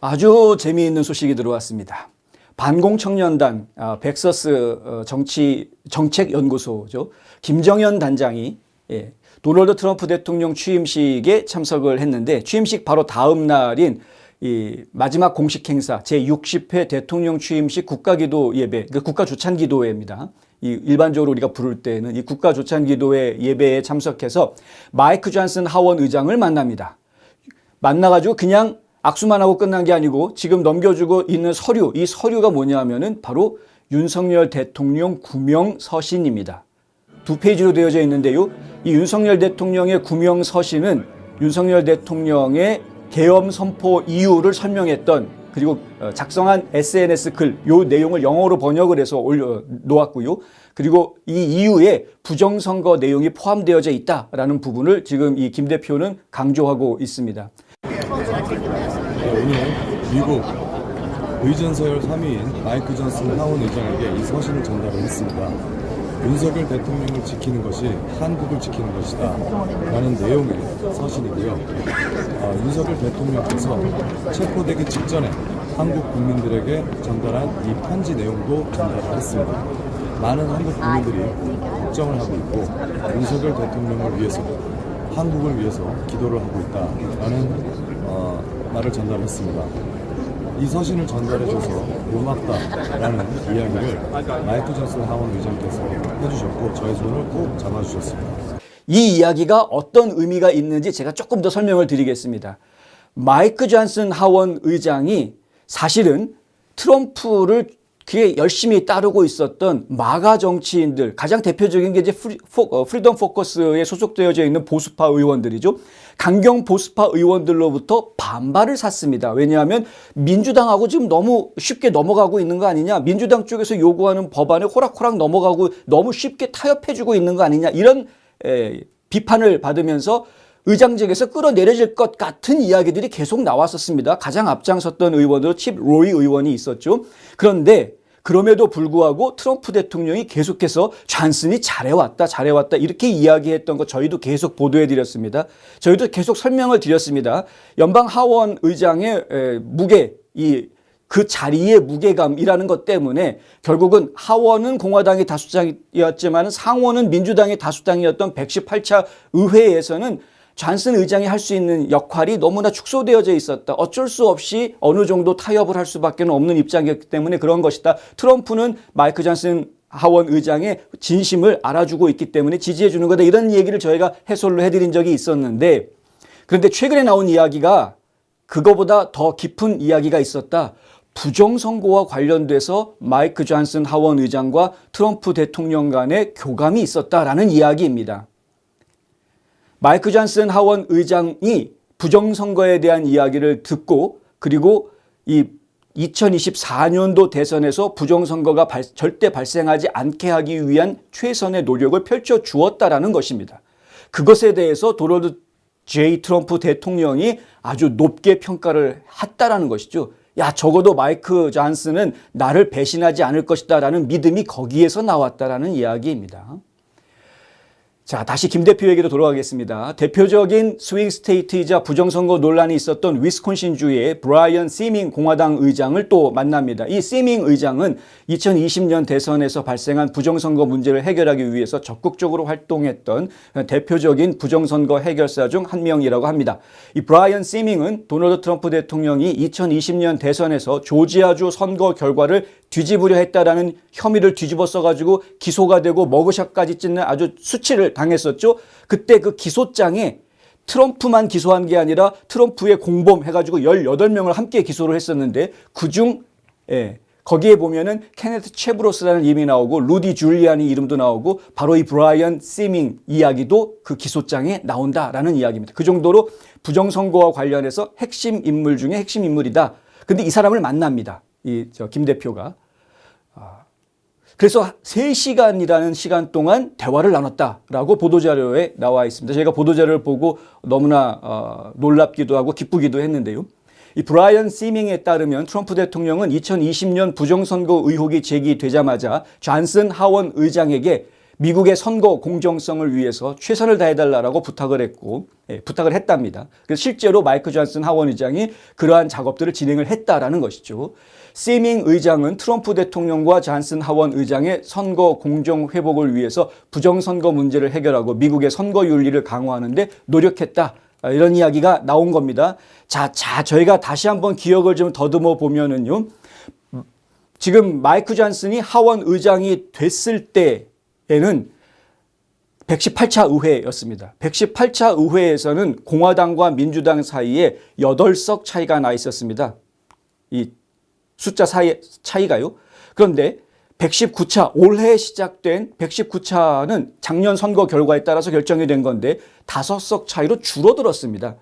아주 재미있는 소식이 들어왔습니다. 반공청년단 벡서스 정책연구소죠. 김정연 단장이 도널드 트럼프 대통령 취임식에 참석을 했는데 취임식 바로 다음 날인 이 마지막 공식 행사 제60회 대통령 취임식 국가기도 예배, 그러니까 국가조찬기도회입니다. 이 일반적으로 우리가 부를 때는 이 국가조찬기도회 예배에 참석해서 마이크 존슨 하원 의장을 만납니다. 만나가지고 그냥 악수만 하고 끝난 게 아니고 지금 넘겨주고 있는 서류, 이 서류가 뭐냐면은 바로 윤석열 대통령 구명 서신입니다. 2페이지로 되어져 있는데요. 이 윤석열 대통령의 구명 서신은 윤석열 대통령의 계엄 선포 이유를 설명했던 그리고 작성한 SNS 글, 요 내용을 영어로 번역을 해서 올려 놓았고요. 그리고 이 이유에 부정선거 내용이 포함되어져 있다라는 부분을 지금 이 김 대표는 강조하고 있습니다. 오늘 미국 의전서열 3위인 마이크 존슨 하원 의장에게 이 서신을 전달을 했습니다. 윤석열 대통령을 지키는 것이 한국을 지키는 것이다 라는 내용의 서신이고요. 윤석열 대통령께서 체포되기 직전에 한국 국민들에게 전달한 이 편지 내용도 전달을 했습니다. 많은 한국 국민들이 걱정을 하고 있고 윤석열 대통령을 위해서 한국을 위해서 기도를 하고 있다라는 말을 전달했습니다. 이 서신을 전달해줘서 고맙다라는 이야기를 마이크 존슨 하원 의장께서 해주셨고 저의 손을 꼭 잡아주셨습니다. 이 이야기가 어떤 의미가 있는지 제가 조금 더 설명을 드리겠습니다. 마이크 존슨 하원 의장이 사실은 트럼프를 그게 열심히 따르고 있었던 마가 정치인들, 가장 대표적인 게 이제 프리덤 포커스에 소속되어져 있는 보수파 의원들이죠. 강경 보수파 의원들로부터 반발을 샀습니다. 왜냐하면 민주당하고 지금 너무 쉽게 넘어가고 있는 거 아니냐. 민주당 쪽에서 요구하는 법안에 호락호락 넘어가고 너무 쉽게 타협해주고 있는 거 아니냐. 이런 비판을 받으면서 의장직에서 끌어내려질 것 같은 이야기들이 계속 나왔었습니다. 가장 앞장섰던 의원으로 칩 로이 의원이 있었죠. 그런데 그럼에도 불구하고 트럼프 대통령이 계속해서 존슨이 잘해왔다 이렇게 이야기했던 거 저희도 계속 보도해드렸습니다. 저희도 계속 설명을 드렸습니다. 연방 하원 의장의 무게, 그 자리의 무게감이라는 것 때문에 결국은 하원은 공화당이 다수당이었지만 상원은 민주당이 다수당이었던 118차 의회에서는 존슨 의장이 할 수 있는 역할이 너무나 축소되어져 있었다. 어쩔 수 없이 어느 정도 타협을 할 수밖에 없는 입장이었기 때문에 그런 것이다. 트럼프는 마이크 존슨 하원 의장의 진심을 알아주고 있기 때문에 지지해 주는 거다. 이런 얘기를 저희가 해설로 해드린 적이 있었는데 그런데 최근에 나온 이야기가 그거보다 더 깊은 이야기가 있었다. 부정선거와 관련돼서 마이크 존슨 하원 의장과 트럼프 대통령 간의 교감이 있었다라는 이야기입니다. 마이크 존슨 하원 의장이 부정선거에 대한 이야기를 듣고 그리고 이 2024년도 대선에서 부정선거가 절대 발생하지 않게 하기 위한 최선의 노력을 펼쳐 주었다라는 것입니다. 그것에 대해서 도널드 J. 트럼프 대통령이 아주 높게 평가를 했다라는 것이죠. 야, 적어도 마이크 존슨은 나를 배신하지 않을 것이다라는 믿음이 거기에서 나왔다라는 이야기입니다. 자, 다시 김 대표 얘기로 돌아가겠습니다. 대표적인 스윙 스테이트이자 부정선거 논란이 있었던 위스콘신주의 브라이언 시밍 공화당 의장을 또 만납니다. 이 시밍 의장은 2020년 대선에서 발생한 부정선거 문제를 해결하기 위해서 적극적으로 활동했던 대표적인 부정선거 해결사 중 한 명이라고 합니다. 이 브라이언 시밍은 도널드 트럼프 대통령이 2020년 대선에서 조지아주 선거 결과를 뒤집으려 했다라는 혐의를 뒤집어 써가지고 기소가 되고 머그샷까지 찢는 아주 수치를 당했었죠. 그때 그 기소장에 트럼프만 기소한 게 아니라 트럼프의 공범 해가지고 18명을 함께 기소를 했었는데 그중 거기에 보면은 케네트 체브로스라는 이름이 나오고 루디 줄리아니 이름도 나오고 바로 이 브라이언 시밍 이야기도 그 기소장에 나온다라는 이야기입니다. 그 정도로 부정선거와 관련해서 핵심 인물 중에 핵심 인물이다. 근데 이 사람을 만납니다. 김 대표가. 그래서 3시간이라는 시간 동안 대화를 나눴다라고 보도자료에 나와 있습니다. 제가 보도자료를 보고 너무나 놀랍기도 하고 기쁘기도 했는데요. 이 브라이언 시밍에 따르면 트럼프 대통령은 2020년 부정선거 의혹이 제기되자마자 존슨 하원 의장에게 미국의 선거 공정성을 위해서 최선을 다해달라고 부탁을 했답니다. 그래서 실제로 마이크 존슨 하원 의장이 그러한 작업들을 진행을 했다라는 것이죠. 세밍 의장은 트럼프 대통령과 존슨 하원 의장의 선거 공정 회복을 위해서 부정선거 문제를 해결하고 미국의 선거 윤리를 강화하는 데 노력했다. 이런 이야기가 나온 겁니다. 자, 저희가 다시 한번 기억을 좀 더듬어 보면은요. 지금 마이크 존슨이 하원 의장이 됐을 때에는 118차 의회였습니다. 118차 의회에서는 공화당과 민주당 사이에 8석 차이가 나 있었습니다. 이 숫자 차이가요. 그런데 119차, 올해 시작된 119차는 작년 선거 결과에 따라서 결정이 된 건데 5석 차이로 줄어들었습니다.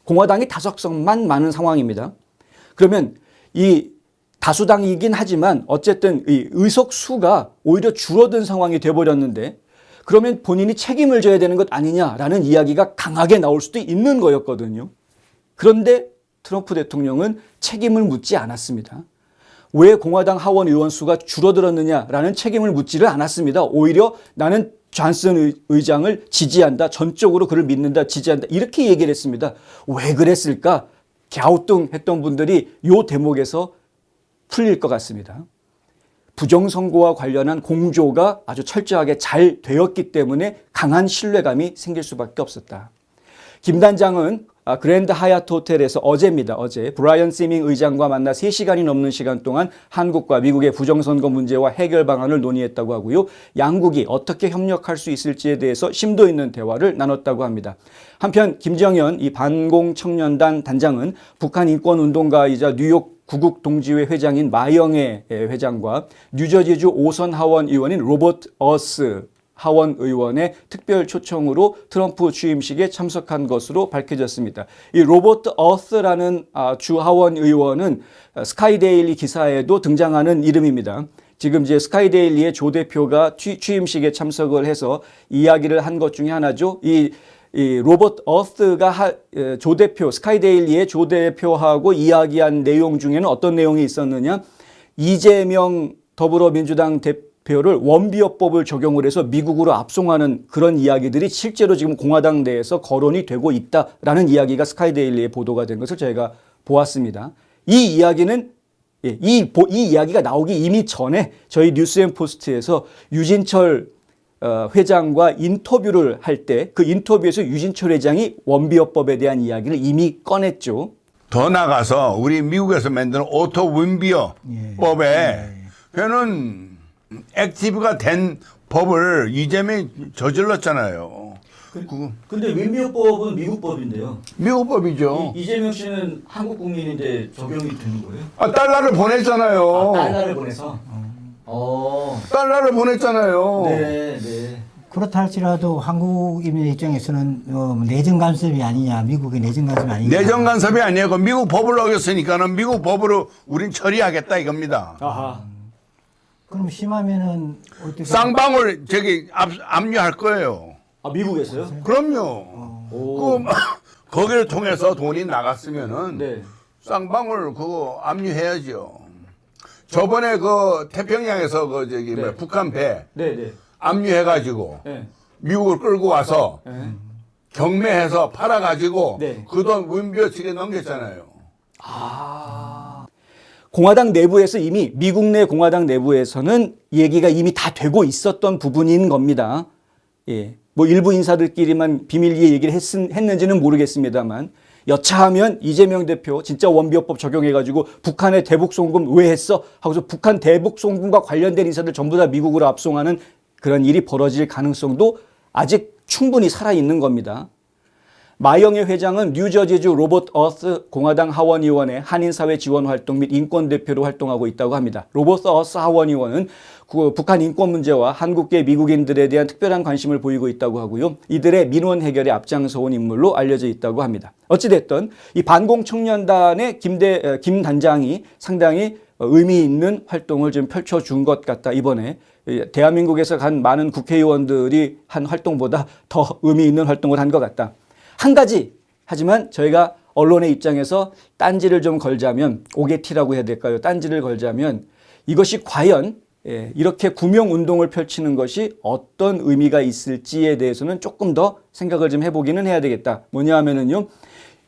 공화당이 5석만 많은 상황입니다. 그러면 이 다수당이긴 하지만 어쨌든 이 의석 수가 오히려 줄어든 상황이 돼버렸는데 그러면 본인이 책임을 져야 되는 것 아니냐라는 이야기가 강하게 나올 수도 있는 거였거든요. 그런데 트럼프 대통령은 책임을 묻지 않았습니다. 왜 공화당 하원 의원 수가 줄어들었느냐라는 책임을 묻지를 않았습니다. 오히려 나는 존슨 의장을 지지한다. 전적으로 그를 믿는다. 지지한다. 이렇게 얘기를 했습니다. 왜 그랬을까? 갸우뚱했던 분들이 이 대목에서 풀릴 것 같습니다. 부정선거와 관련한 공조가 아주 철저하게 잘 되었기 때문에 강한 신뢰감이 생길 수밖에 없었다. 김 단장은 그랜드 하얏트 호텔에서 어제 브라이언 세밍 의장과 만나 3시간이 넘는 시간 동안 한국과 미국의 부정선거 문제와 해결 방안을 논의했다고 하고요. 양국이 어떻게 협력할 수 있을지에 대해서 심도 있는 대화를 나눴다고 합니다. 한편 김정현 이 반공청년단 단장은 북한 인권운동가이자 뉴욕 구국동지회 회장인 마영애 회장과 뉴저지주 5선 하원 의원인 로버트 어스 하원 의원의 특별 초청으로 트럼프 취임식에 참석한 것으로 밝혀졌습니다. 이 로버트 어스라는 주 하원 의원은 스카이데일리 기사에도 등장하는 이름입니다. 지금 이제 스카이데일리의 조 대표가 취임식에 참석을 해서 이야기를 한 것 중에 하나죠. 이 로버트 어스가 조 대표, 스카이데일리의 조 대표하고 이야기한 내용 중에는 어떤 내용이 있었느냐? 이재명 더불어민주당 대표를 원비어법을 적용을 해서 미국으로 압송하는 그런 이야기들이 실제로 지금 공화당 내에서 거론이 되고 있다라는 이야기가 스카이데일리에 보도가 된 것을 저희가 보았습니다. 이 이야기는 이 이야기가 나오기 이미 전에 저희 뉴스앤포스트에서 유진철 회장과 인터뷰를 할 때 그 인터뷰에서 유진철 회장이 원비어법에 대한 이야기를 이미 꺼냈죠. 더 나가서 우리 미국에서 만드는 오토 원비어법에 회는 액티브가 된 법을 이재명이 저질렀잖아요. 근데 윈비어법은 미국 법인데요. 미국 법이죠. 이재명 씨는 한국 국민인데 적용이 되는 거예요? 달러를 보냈잖아요. 달러를 보내서. 달러를 보냈잖아요. 네. 그렇다 할지라도 한국인의 입장에서는 내정 간섭이 아니냐, 미국의 내정 간섭이 아니냐. 내정 간섭이 아니에요. 미국 법을 어겼으니까는 미국 법으로 우린 처리하겠다 이겁니다. 아하. 그럼 심하면은 어떻게? 쌍방울 압류할 거예요. 미국에서요? 그럼요. 거기를 통해서 돈이 나갔으면은 네. 쌍방울 그거 압류해야죠. 저번에 그 태평양에서 북한 배 네. 압류해가지고 미국을 끌고 와서 경매해서 팔아가지고 그 돈 윈비어 측에 넘겼잖아요. 공화당 내부에서 이미 미국 내 공화당 내부에서는 얘기가 이미 다 되고 있었던 부분인 겁니다. 뭐 일부 인사들끼리만 비밀리에 얘기를 했는지는 모르겠습니다만 여차하면 이재명 대표 진짜 원비어법 적용해가지고 북한의 대북 송금 왜 했어? 하고서 북한 대북 송금과 관련된 인사들 전부 다 미국으로 압송하는 그런 일이 벌어질 가능성도 아직 충분히 살아있는 겁니다. 마영애 회장은 뉴저지주 로버트 어스 공화당 하원의원의 한인사회 지원활동 및 인권대표로 활동하고 있다고 합니다. 로버트 어스 하원의원은 북한 인권 문제와 한국계 미국인들에 대한 특별한 관심을 보이고 있다고 하고요. 이들의 민원 해결에 앞장서온 인물로 알려져 있다고 합니다. 어찌됐든 이 반공청년단의 김 단장이 상당히 의미 있는 활동을 좀 펼쳐준 것 같다. 이번에 대한민국에서 간 많은 국회의원들이 한 활동보다 더 의미 있는 활동을 한 것 같다. 한 가지 하지만 저희가 언론의 입장에서 딴지를 좀 걸자면 오게티라고 해야 될까요? 딴지를 걸자면 이것이 과연 예, 이렇게 구명운동을 펼치는 것이 어떤 의미가 있을지에 대해서는 조금 더 생각을 좀 해보기는 해야 되겠다. 뭐냐 하면은요,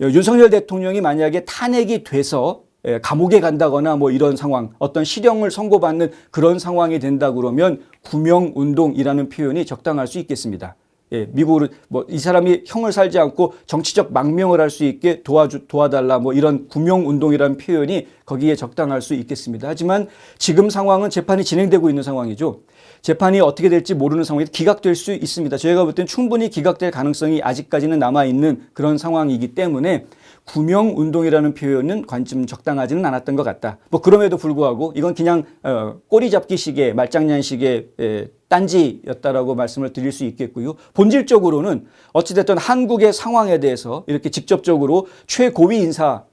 윤석열 대통령이 만약에 탄핵이 돼서 감옥에 간다거나 뭐 이런 상황, 어떤 실형을 선고받는 그런 상황이 된다 그러면 구명운동이라는 표현이 적당할 수 있겠습니다. 예, 미국으로 뭐 이 사람이 형을 살지 않고 정치적 망명을 할 수 있게 도와달라 뭐 이런 구명운동이라는 표현이 거기에 적당할 수 있겠습니다. 하지만 지금 상황은 재판이 진행되고 있는 상황이죠. 재판이 어떻게 될지 모르는 상황에서 기각될 수 있습니다. 저희가 볼 때는 충분히 기각될 가능성이 아직까지는 남아있는 그런 상황이기 때문에 구명운동이라는 표현은 관점 적당하지는 않았던 것 같다. 뭐 그럼에도 불구하고 이건 그냥 꼬리잡기식의 말장난식의 딴지였다라고 말씀을 드릴 수 있겠고요. 본질적으로는 어찌됐든 한국의 상황에 대해서 이렇게 직접적으로 최고위 인사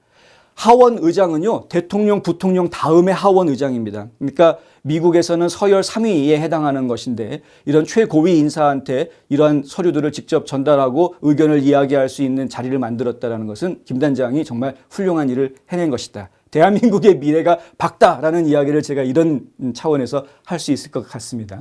하원 의장은요, 대통령, 부통령 다음에 하원 의장입니다. 그러니까 미국에서는 서열 3위에 해당하는 것인데 이런 최고위 인사한테 이러한 서류들을 직접 전달하고 의견을 이야기할 수 있는 자리를 만들었다는 것은 김 단장이 정말 훌륭한 일을 해낸 것이다. 대한민국의 미래가 밝다라는 이야기를 제가 이런 차원에서 할 수 있을 것 같습니다.